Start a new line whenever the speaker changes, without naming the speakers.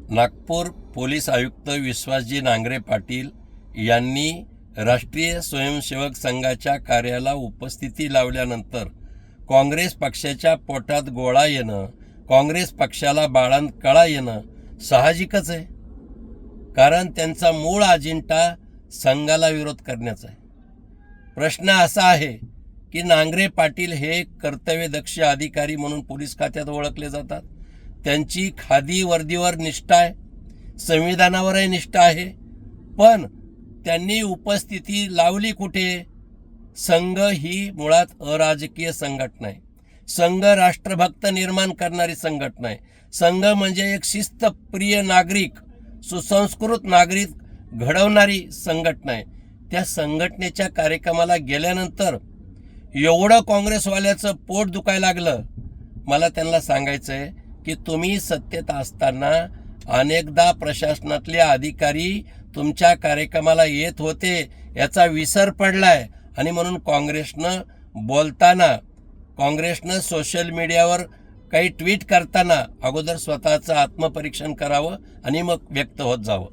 Nagpur police आयुक्त विश्वासजी नांगरे पाटील यांनी राष्ट्रीय स्वयंसेवक संघाच्या कार्याला उपस्थिती लावल्यानंतर काँग्रेस पक्षाच्या पोटात गोळा येणं, काँग्रेस पक्षाला बाळंत कळा येणं साहजिकच आहे. कारण त्यांचा मूळ अजेंडा संघाला विरोध करण्याचा आहे. प्रश्न असा आहे की नांगरे पाटील हे कर्तव्यदक्ष अधिकारी म्हणून पोलीस खात्यात ओळखले जातात. त्यांची खादी वर्दीवर निष्ठा आहे, संविधानावरही निष्ठा आहे. पण त्यांनी उपस्थिती लावली कुठे? संघ ही मुळात अराजकीय संघटना आहे. संघ राष्ट्रभक्त निर्माण करणारी संघटना आहे. संघ म्हणजे एक शिस्तप्रिय नागरिक, सुसंस्कृत नागरिक घडवणारी संघटना आहे. त्या संघटनेच्या कार्यक्रमाला गेल्यानंतर एवढं काँग्रेसवाल्याचं पोट दुखायला लागलं. मला त्यांना सांगायचं आहे की तुम्ही सत्तेत असताना अनेकदा प्रशासनातले अधिकारी तुमच्या कार्यक्रमाला येत होते, याचा विसर पडलाय. आणि म्हणून काँग्रेसनं सोशल मीडियावर काही ट्विट करताना अगोदर स्वतःचं आत्मपरीक्षण करावं आणि मग व्यक्त होत जावं.